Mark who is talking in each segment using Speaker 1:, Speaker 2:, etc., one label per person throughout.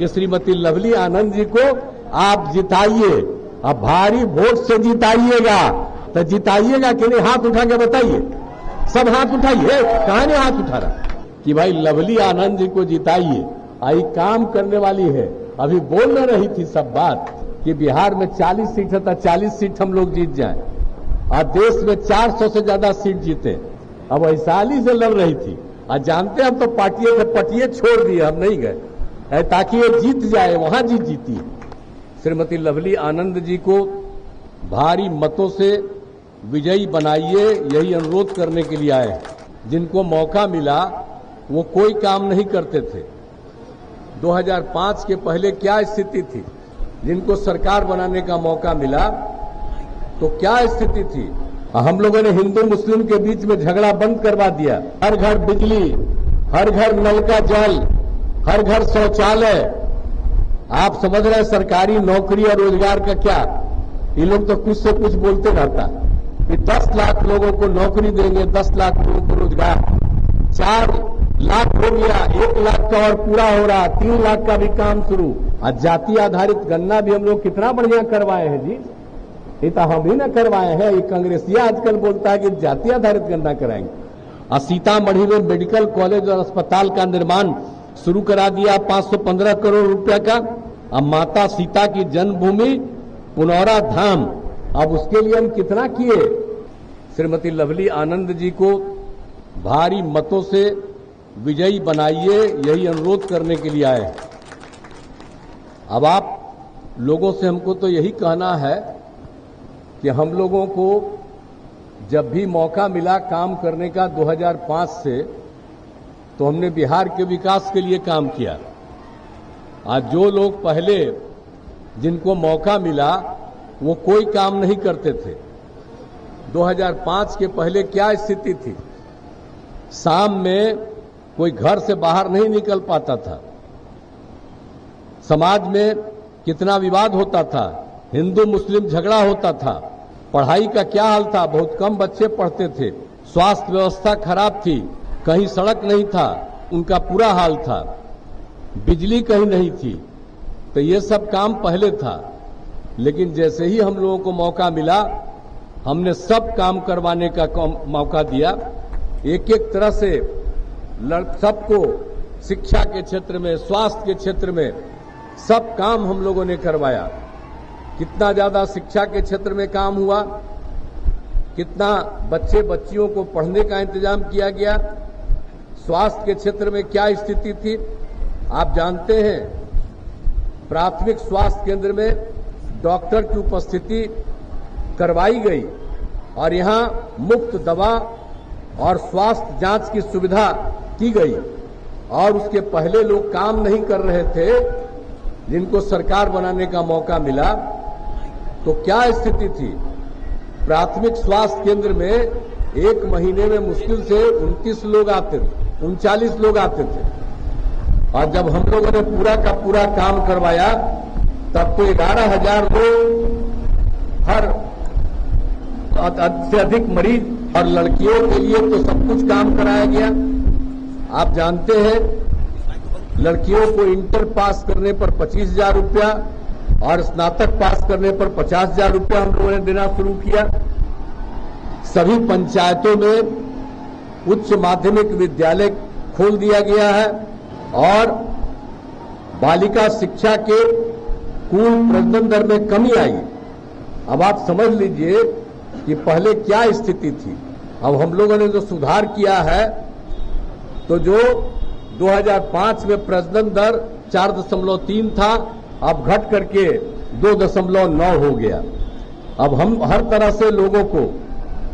Speaker 1: कि श्रीमती लवली आनंद जी को आप जिताइए, अब भारी वोट से जिताइएगा। तो जिताइएगा कि नहीं, हाथ उठा के बताइए। सब हाथ उठाइए, कहां ने हाथ उठा रहा कि भाई लवली आनंद जी को जिताइए, आई काम करने वाली है। अभी बोल न रही थी सब बात कि बिहार में 40 सीट है तो 40 सीट हम लोग जीत जाएं, और देश में 400 से ज्यादा सीट जीते। अब वैशाली से लड़ रही थी, और जानते हम तो पार्टियों के पटिए छोड़ दिए, हम नहीं गए ताकि ये जीत जाए, वहां जीती। श्रीमती लवली आनंद जी को भारी मतों से विजयी बनाइए, यही अनुरोध करने के लिए आए हैं। जिनको मौका मिला वो कोई काम नहीं करते थे। 2005 के पहले क्या स्थिति थी? जिनको सरकार बनाने का मौका मिला तो क्या स्थिति थी? हम लोगों ने हिंदू मुस्लिम के बीच में झगड़ा बंद करवा दिया। हर घर बिजली, हर घर नल का जल, हर घर शौचालय। आप समझ रहे हैं सरकारी नौकरी और रोजगार का क्या? ये लोग तो कुछ से कुछ बोलते रहता कि 10 लाख लोगों को नौकरी देंगे, 10 लाख लोगों को रोजगार। 4 लाख हो गया, 1 लाख का और पूरा हो रहा, 3 लाख का भी काम शुरू। आज जाति आधारित गणना भी हम लोग कितना बढ़िया करवाए हैं जी, ये तो हम ही ना करवाए हैं। ये कांग्रेसिया आजकल बोलता है कि जाति आधारित गणना कराएंगे। और सीतामढ़ी में मेडिकल कॉलेज और अस्पताल का निर्माण शुरू करा दिया 515 करोड़ रुपया का। अब माता सीता की जन्मभूमि पुनौरा धाम, अब उसके लिए हम कितना किए? श्रीमती लवली आनंद जी को भारी मतों से विजयी बनाइए, यही अनुरोध करने के लिए आए हैं। अब आप लोगों से हमको तो यही कहना है कि हम लोगों को जब भी मौका मिला काम करने का 2005 से, तो हमने बिहार के विकास के लिए काम किया। आज जो लोग पहले जिनको मौका मिला वो कोई काम नहीं करते थे। 2005 के पहले क्या स्थिति थी? शाम में कोई घर से बाहर नहीं निकल पाता था। समाज में कितना विवाद होता था, हिंदू मुस्लिम झगड़ा होता था। पढ़ाई का क्या हाल था? बहुत कम बच्चे पढ़ते थे। स्वास्थ्य व्यवस्था खराब थी, कहीं सड़क नहीं था, उनका बुरा हाल था। बिजली कहीं नहीं थी। तो ये सब काम पहले था, लेकिन जैसे ही हम लोगों को मौका मिला हमने सब काम करवाने का मौका दिया। एक एक तरह से सबको शिक्षा के क्षेत्र में, स्वास्थ्य के क्षेत्र में सब काम हम लोगों ने करवाया। कितना ज्यादा शिक्षा के क्षेत्र में काम हुआ, कितना बच्चे बच्चियों को पढ़ने का इंतजाम किया गया। स्वास्थ्य के क्षेत्र में क्या स्थिति थी आप जानते हैं। प्राथमिक स्वास्थ्य केंद्र में डॉक्टर की उपस्थिति करवाई गई और यहां मुफ्त दवा और स्वास्थ्य जांच की सुविधा की गई। और उसके पहले लोग काम नहीं कर रहे थे, जिनको सरकार बनाने का मौका मिला तो क्या स्थिति थी। प्राथमिक स्वास्थ्य केंद्र में एक महीने में मुश्किल से 29 लोग आते थे, 39 लोग आते थे। और जब हम लोगों ने पूरा का पूरा काम करवाया तब तो 11,000 लोग, हर से अधिक मरीज, और लड़कियों के लिए तो सब कुछ काम कराया गया। आप जानते हैं लड़कियों को इंटर पास करने पर 25,000 रुपया और स्नातक पास करने पर 50,000 रुपया हम लोगों ने देना शुरू किया। सभी पंचायतों में उच्च माध्यमिक विद्यालय खोल दिया गया है और बालिका शिक्षा के कुल प्रजनन दर में कमी आई। अब आप समझ लीजिए कि पहले क्या स्थिति थी। अब हम लोगों ने जो सुधार किया है, तो जो 2005 में प्रजनन दर 4.3 था, अब घट करके 2.9 हो गया। अब हम हर तरह से लोगों को,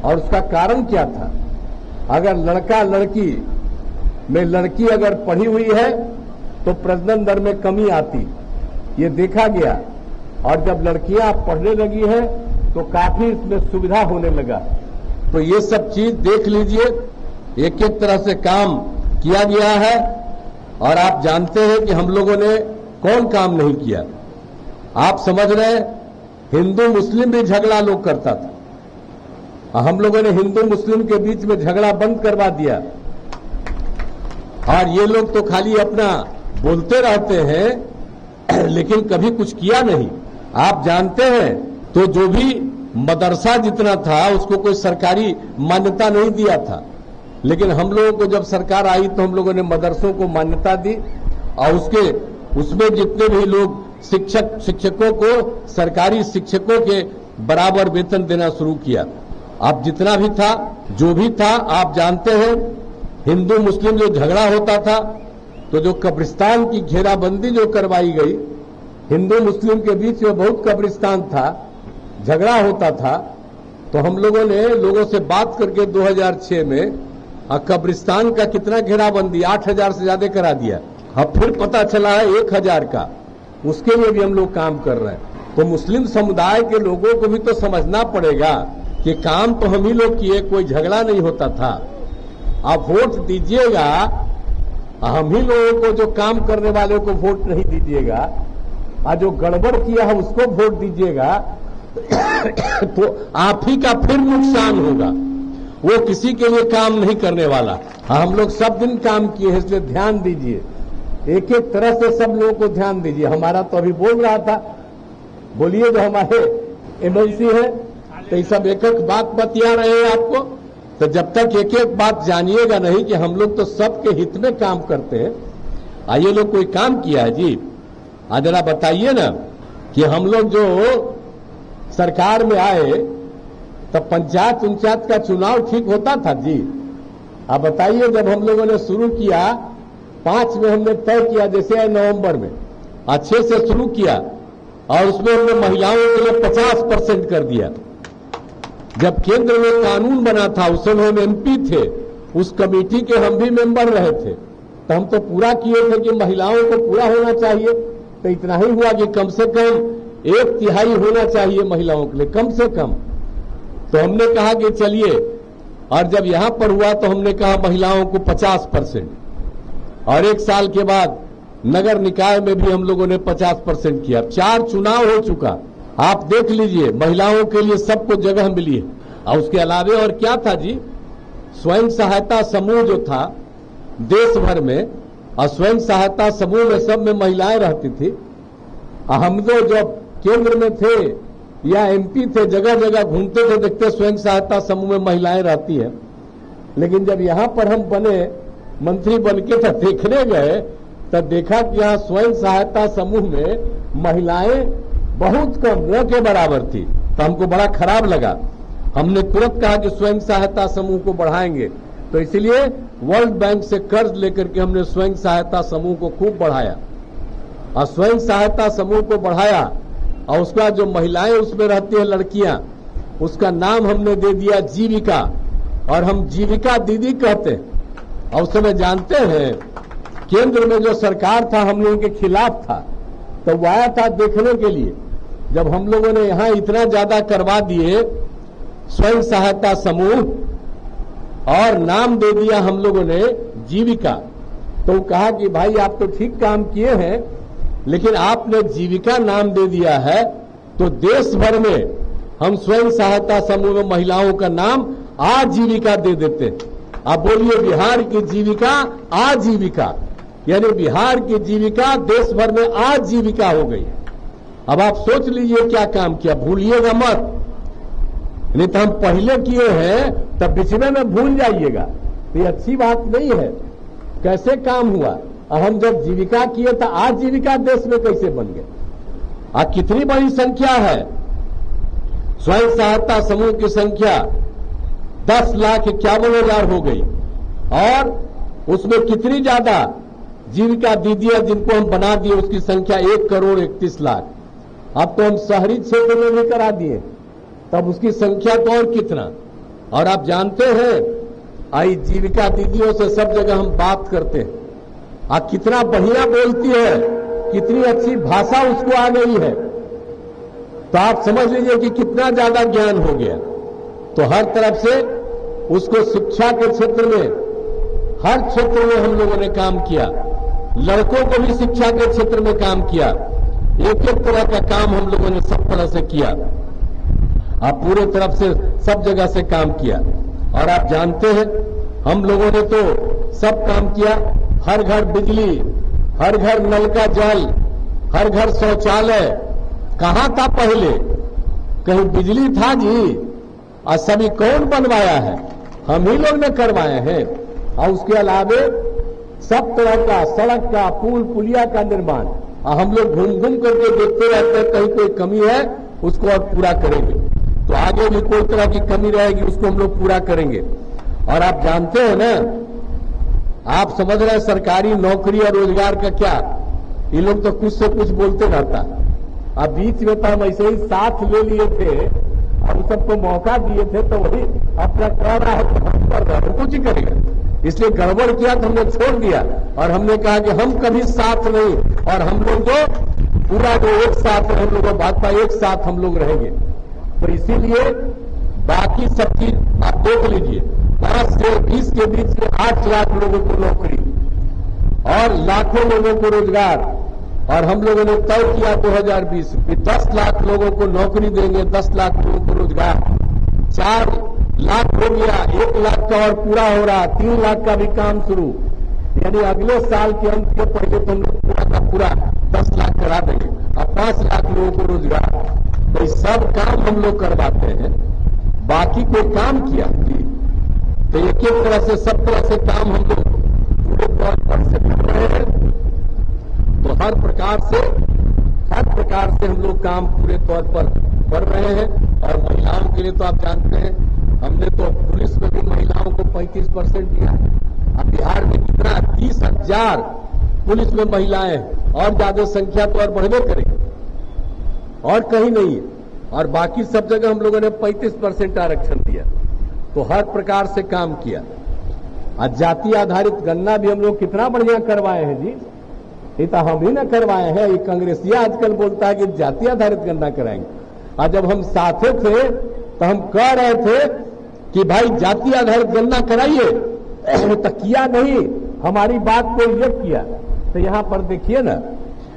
Speaker 1: और उसका कारण क्या था, अगर लड़का लड़की में लड़की अगर पढ़ी हुई है तो प्रजनन दर में कमी आती, ये देखा गया। और जब लड़कियां पढ़ने लगी हैं तो काफी इसमें सुविधा होने लगा। तो ये सब चीज देख लीजिए, एक एक तरह से काम किया गया है। और आप जानते हैं कि हम लोगों ने कौन काम नहीं किया। आप समझ रहे हैं, हिंदू मुस्लिम भी झगड़ा लोग करता था, हम लोगों ने हिंदू मुस्लिम के बीच में झगड़ा बंद करवा दिया। और ये लोग तो खाली अपना बोलते रहते हैं लेकिन कभी कुछ किया नहीं। आप जानते हैं तो जो भी मदरसा जितना था उसको कोई सरकारी मान्यता नहीं दिया था, लेकिन हम लोगों को जब सरकार आई तो हम लोगों ने मदरसों को मान्यता दी और उसमें जितने भी लोग शिक्षकों को सरकारी शिक्षकों के बराबर वेतन देना शुरू किया। अब जितना भी था जो भी था, आप जानते हैं हिंदू मुस्लिम जो झगड़ा होता था तो जो कब्रिस्तान की घेराबंदी जो करवाई गई, हिंदू मुस्लिम के बीच में बहुत कब्रिस्तान था, झगड़ा होता था, तो हम लोगों ने लोगों से बात करके 2006 में कब्रिस्तान का कितना घेराबंदी 8000 से ज्यादा करा दिया। अब फिर पता चला है 1000 का, उसके लिए भी हम लोग काम कर रहे हैं। तो मुस्लिम समुदाय के लोगों को भी तो समझना पड़ेगा कि काम तो हम ही लोग किए, कोई झगड़ा नहीं होता था। आप वोट दीजिएगा, हम ही लोगों को जो काम करने वाले को वोट नहीं दीजिएगा और जो गड़बड़ किया है उसको वोट दीजिएगा तो आप ही का फिर नुकसान होगा। वो किसी के लिए काम नहीं करने वाला। हम लोग सब दिन काम किए हैं, इसलिए ध्यान दीजिए, एक एक तरह से सब लोगों को ध्यान दीजिए। हमारा तो अभी बोल रहा था, बोलिए जो हमारे एमएलसी है तो ये सब एक एक बात बतिया रहे हैं आपको, तो जब तक एक एक बात जानिएगा नहीं कि हम लोग तो सबके हित में काम करते हैं। आइए लोग कोई काम किया है जी, आज जरा बताइए ना कि हम लोग जो सरकार में आए तब पंचायत का चुनाव ठीक होता था जी। आप बताइए, जब हम लोगों ने शुरू किया 5 में हमने तय किया, जैसे नवंबर में अच्छे से शुरू किया और उसमें हमने महिलाओं के लिए 50% कर दिया। जब केंद्र में कानून बना था उस समय हम एमपी थे, उस कमेटी के हम भी मेंबर रहे थे, तो हम तो पूरा किए थे कि महिलाओं को पूरा होना चाहिए। तो इतना ही हुआ कि कम से कम 1/3 होना चाहिए महिलाओं के लिए, कम से कम। तो हमने कहा कि चलिए, और जब यहां पर हुआ तो हमने कहा महिलाओं को 50%, और 1 साल के बाद नगर निकाय में भी हम लोगों ने 50% किया। 4 चुनाव हो चुका, आप देख लीजिए, महिलाओं के लिए सबको जगह मिली है। और उसके अलावे और क्या था जी, स्वयं सहायता समूह जो था देश भर में, और स्वयं सहायता समूह में सब में महिलाएं रहती थी। हम तो जब केंद्र में थे या एमपी थे, जगह जगह घूमते थे, देखते स्वयं सहायता समूह में महिलाएं रहती है। लेकिन जब यहां पर हम बने, मंत्री बनके तो देखने गए, तब देखा कि यहाँ स्वयं सहायता समूह में महिलाएं बहुत कम, न के बराबर थी। तो हमको बड़ा खराब लगा। हमने तुरंत कहा कि स्वयं सहायता समूह को बढ़ाएंगे, तो इसलिए वर्ल्ड बैंक से कर्ज लेकर के हमने स्वयं सहायता समूह को खूब बढ़ाया। और स्वयं सहायता समूह को बढ़ाया और उसका जो महिलाएं उसमें रहती हैं, लड़कियां, उसका नाम हमने दे दिया जीविका, और हम जीविका दीदी कहते हैं। और उस समय जानते हैं केंद्र में जो सरकार था हम लोगों के खिलाफ था, तो वो आया था देखने के लिए। जब हम लोगों ने यहां इतना ज्यादा करवा दिए स्वयं सहायता समूह और नाम दे दिया हम लोगों ने जीविका, तो कहा कि भाई आप तो ठीक काम किए हैं, लेकिन आपने जीविका नाम दे दिया है तो देश भर में हम स्वयं सहायता समूह में महिलाओं का नाम आजीविका दे देते। आप बोलिए, बिहार की जीविका आजीविका, यानी बिहार की जीविका देश भर में आजीविका हो गई। अब आप सोच लीजिए क्या काम किया, भूलिएगा मत, नहीं तो हम पहले किए हैं तब बिचमे में भूल जाइएगा, ये अच्छी बात नहीं है। कैसे काम हुआ, हम जब जीविका किए तो आजीविका देश में कैसे बन गए। आज कितनी बड़ी संख्या है, स्वयं सहायता समूह की संख्या 10,51,000 हो गई, और उसमें कितनी ज्यादा जीविका दीदियां जिनको हम बना दिए उसकी संख्या 1,31,00,000। अब तो हम शहरी क्षेत्र में भी करा दिए, तब उसकी संख्या तो और कितना। और आप जानते हैं, आई जीविका दीदियों से सब जगह हम बात करते हैं, आप कितना बढ़िया बोलती है, कितनी अच्छी भाषा उसको आ गई है, तो आप समझ लीजिए कि कितना ज्यादा ज्ञान हो गया। तो हर तरफ से उसको शिक्षा के क्षेत्र में, हर क्षेत्र में हम लोगों ने काम किया, लड़कों को भी शिक्षा के क्षेत्र में काम किया, एक एक तरह का काम हम लोगों ने सब तरह से किया, आप पूरे तरफ से सब जगह से काम किया। और आप जानते हैं हम लोगों ने तो सब काम किया, हर घर बिजली, हर घर नल का जल, हर घर शौचालय कहां था पहले? कहीं बिजली था जी? और सभी कौन बनवाया है? हम ही लोग ने करवाए हैं। और उसके अलावे सब तरह का सड़क का, पुल पुलिया का निर्माण और हम लोग घूम घूम करके देखते रहते हैं, कहीं कोई कमी है उसको और पूरा करेंगे। तो आगे भी कोई तरह की कमी रहेगी उसको हम लोग पूरा करेंगे। और आप जानते हो ना, आप समझ रहे हैं सरकारी नौकरी और रोजगार का क्या, ये लोग तो कुछ से कुछ बोलते रहता। अब बीच में तो हम ऐसे ही साथ ले लिए थे और सबको मौका दिए थे, तो वही अपना कर रहा है तो हम कर रहे हैं, कुछ ही करेगा। इसलिए गड़बड़ किया तो हमने छोड़ दिया और हमने कहा कि हम कभी साथ नहीं, और हम लोग तो पूरा जो एक साथ हम लोग भाजपा एक साथ हम लोग रहेंगे। तो इसीलिए बाकी सब चीज आप देख लीजिए, 5 से 20 के बीच में 8 लाख लोगों को नौकरी और लाखों लोगों को रोजगार। और हम लोगों ने तय किया 2020 में 10 लाख लोगों को नौकरी देंगे, 10 लाख लोगों को रोजगार। 4 लाख हो गया, 1 लाख का और पूरा हो रहा, 3 लाख का भी काम शुरू। यानी अगले साल के अंत के पहले तो हम लोग पूरा का पूरा 10 लाख करा देंगे और 5 लाख लोगों को रोजगार। तो ये सब काम हम लोग करवाते हैं, बाकी कोई काम किया जी? तो एक एक तरह से सब तरह से काम हम लोग पूरे तौर पर से कर रहे हैं। तो हर प्रकार से हम लोग काम पूरे तौर पर कर रहे हैं। और महिलाओं के लिए तो आप जानते हैं, हमने तो पुलिस में भी महिलाओं को 35% दिया। अब बिहार में कितना 30,000 पुलिस में महिलाएं, और ज्यादा संख्या तो और बढ़वे करेगी, और कहीं नहीं है। और बाकी सब जगह हम लोगों ने 35% आरक्षण दिया। तो हर प्रकार से काम किया। आज जाति आधारित गणना भी हम लोग कितना बढ़िया करवाए हैं जी। ये तो हम ही ना करवाए हैं, ये कांग्रेसिया आजकल बोलता है कि जाति आधारित गणना कराएंगे। और जब हम साथे थे तो हम कह रहे थे कि भाई जाति आधारित गणना कराइए, तो किया नहीं, हमारी बात को रिजेक्ट किया। तो यहां पर देखिए ना,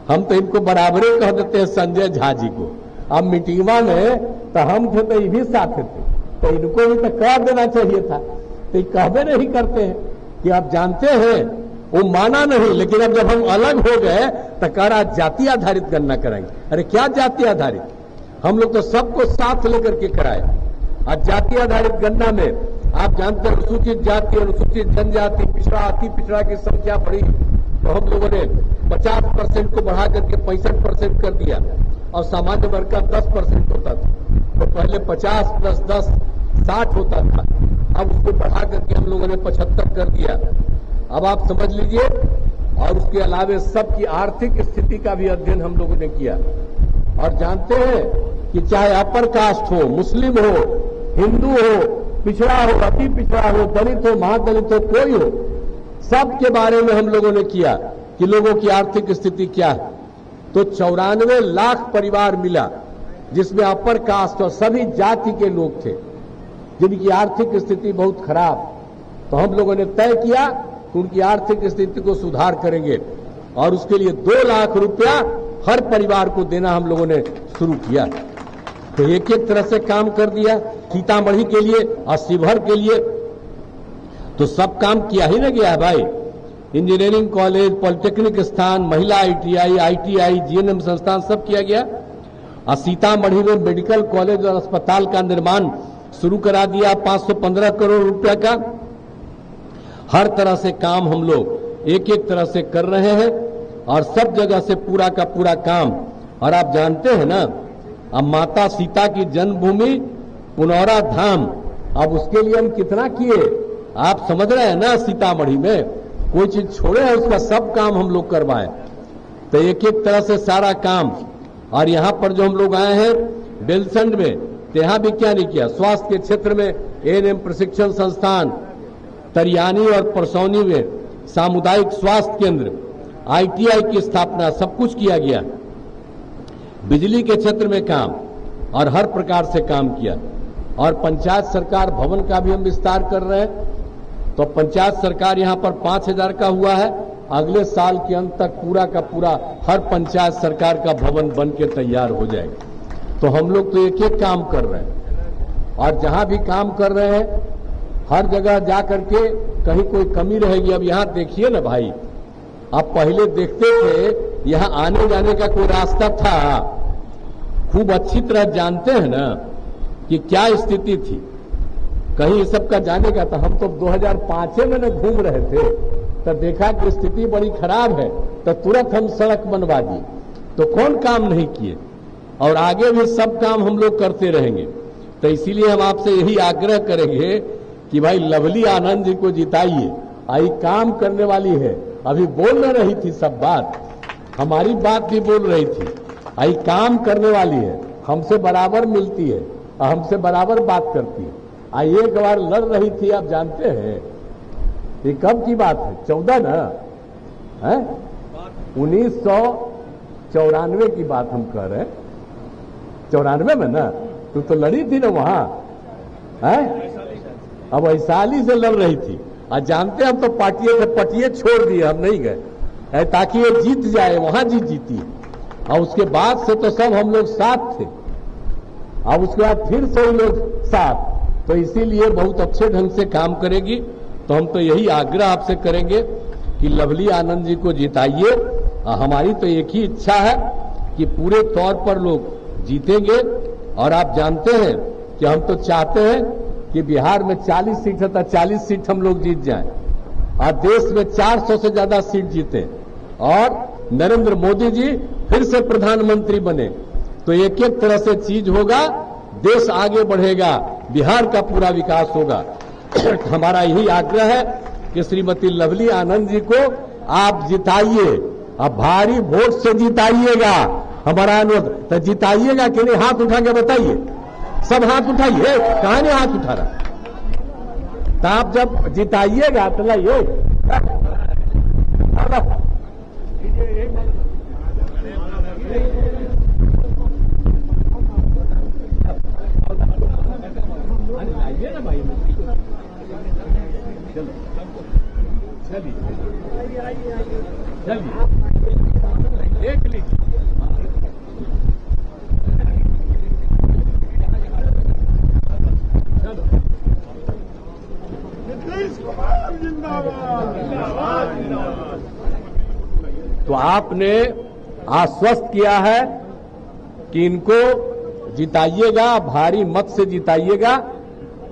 Speaker 1: हम तो इनको बराबरे कह देते हैं संजय झा जी को। अब मीटिंगवा में तो हम थे तो ये भी साथे थे, तो इनको भी तो कह देना चाहिए था। तो ये कहबे नहीं करते हैं कि आप जानते हैं, वो माना नहीं। लेकिन अब जब हम अलग हो गए तो कह रहा जाति आधारित गणना कराएंगे। अरे क्या जाति आधारित? हम लोग तो सबको साथ लेकर के कराए। और जाति आधारित गणना में आप जानते हैं, अनुसूचित जाति, अनुसूचित जनजाति, पिछड़ा, अति पिछड़ा की संख्या बढ़ी। तो हम लोगों ने 50% को बढ़ा करके 65% कर दिया। और सामान्य वर्ग का 10% होता था। तो पहले 50 + 10 60 होता था। अब उसको बढ़ा करके हम लोगों ने 75 कर दिया। अब आप समझ लीजिए। और उसके अलावे सबकी आर्थिक स्थिति का भी अध्ययन हम लोगों ने किया। और जानते हैं कि चाहे अपर कास्ट हो, मुस्लिम हो, हिंदू हो, पिछड़ा हो, अति पिछड़ा हो, दलित हो, महादलित हो, कोई हो, सबके बारे में हम लोगों ने किया कि लोगों की आर्थिक स्थिति क्या है। तो 94 लाख परिवार मिला, जिसमें अपर कास्ट और सभी जाति के लोग थे जिनकी आर्थिक स्थिति बहुत खराब। तो हम लोगों ने तय किया कि उनकी आर्थिक स्थिति को सुधार करेंगे और उसके लिए 2 लाख रुपया हर परिवार को देना हम लोगों ने शुरू किया। तो एक एक तरह से काम कर दिया। सीतामढ़ी के लिए और शिवहर के लिए तो सब काम किया ही ना गया है भाई। इंजीनियरिंग कॉलेज, पॉलिटेक्निक स्थान, महिला ITI, ITI, GNM संस्थान सब किया गया। और सीतामढ़ी में मेडिकल कॉलेज और अस्पताल का निर्माण शुरू करा दिया 515 करोड़ रुपया का। हर तरह से काम हम लोग एक एक तरह से कर रहे हैं और सब जगह से पूरा का पूरा काम। और आप जानते हैं ना, अब माता सीता की जन्मभूमि पुनौरा धाम, अब उसके लिए हम कितना किए आप समझ रहे हैं ना। सीतामढ़ी में कोई चीज छोड़े है, उसका सब काम हम लोग करवाए। तो एक एक तरह से सारा काम। और यहां पर जो हम लोग आए हैं बेलसंड में, तो यहां भी क्या नहीं किया। स्वास्थ्य के क्षेत्र में ANM प्रशिक्षण संस्थान, तरियानी और परसौनी में सामुदायिक स्वास्थ्य केंद्र, ITI की स्थापना, सब कुछ किया गया। बिजली के क्षेत्र में काम और हर प्रकार से काम किया। और पंचायत सरकार भवन का भी हम विस्तार कर रहे हैं। तो पंचायत सरकार यहां पर 5000 का हुआ है। अगले साल के अंत तक पूरा का पूरा हर पंचायत सरकार का भवन बन के तैयार हो जाएगा। तो हम लोग तो एक एक काम कर रहे हैं और जहां भी काम कर रहे हैं हर जगह जा करके कहीं कोई कमी रहेगी। अब यहां देखिए ना भाई, आप पहले देखते थे यहाँ आने जाने का कोई रास्ता था? खूब अच्छी तरह जानते हैं ना कि क्या स्थिति थी। कहीं इस सब का जाने का था। हम तो 2005 में न घूम रहे थे, तब देखा कि स्थिति बड़ी खराब है, तो तुरंत हम सड़क बनवा दिए। तो कौन काम नहीं किए, और आगे भी सब काम हम लोग करते रहेंगे। तो इसीलिए हम आपसे यही आग्रह करेंगे कि भाई लवली आनंद जी को जिताइए। आई काम करने वाली है, अभी बोल न रही थी सब बात, हमारी बात भी बोल रही थी। आई काम करने वाली है, हमसे बराबर मिलती है और हमसे बराबर बात करती है। आई एक बार लड़ रही थी, आप जानते हैं ये कब की बात है? 14 ना है 1994 की बात हम कह रहे हैं। 94 में ना तो लड़ी थी ना वहां है। अब वैशाली से लड़ रही थी, और जानते हम तो पटिए छोड़ दिए, हम नहीं गए ताकि ये जीत जाए, वहां जीती। और उसके बाद से तो सब हम लोग साथ थे, अब उसके बाद फिर से लोग साथ। तो इसीलिए बहुत अच्छे ढंग से काम करेगी। तो हम तो यही आग्रह आपसे करेंगे कि लवली आनंद जी को जिताइए। हमारी तो एक ही इच्छा है कि पूरे तौर पर लोग जीतेंगे। और आप जानते हैं कि हम तो चाहते हैं कि बिहार में 40 सीट है तो 40 सीट हम लोग जीत जाएं, और देश में 400 से ज्यादा सीट जीते, और नरेंद्र मोदी जी फिर से प्रधानमंत्री बने। तो एक एक तरह से चीज होगा, देश आगे बढ़ेगा, बिहार का पूरा विकास होगा। हमारा यही आग्रह है कि श्रीमती लवली आनंद जी को आप जिताइए, अब भारी वोट से जिताइएगा। हमारा अनुरोध, तो जिताइएगा कि नहीं? हाथ उठा के बताइए, सब हाथ उठाइए। कहां नहीं हाथ उठा रहा? तो आप जब जिताइएगा तो लाइए। देख लीजिए, तो आपने आश्वस्त किया है कि इनको जिताइएगा, भारी मत से जिताइएगा,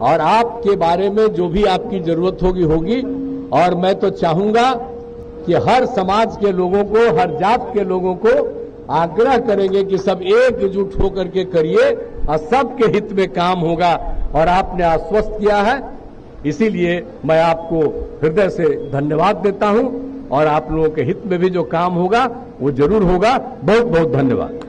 Speaker 1: और आपके बारे में जो भी आपकी जरूरत होगी। और मैं तो चाहूंगा कि हर समाज के लोगों को, हर जात के लोगों को आग्रह करेंगे कि सब एकजुट होकर के करिए, और सबके हित में काम होगा। और आपने आश्वस्त किया है, इसीलिए मैं आपको हृदय से धन्यवाद देता हूं। और आप लोगों के हित में भी जो काम होगा वो जरूर होगा। बहुत बहुत धन्यवाद।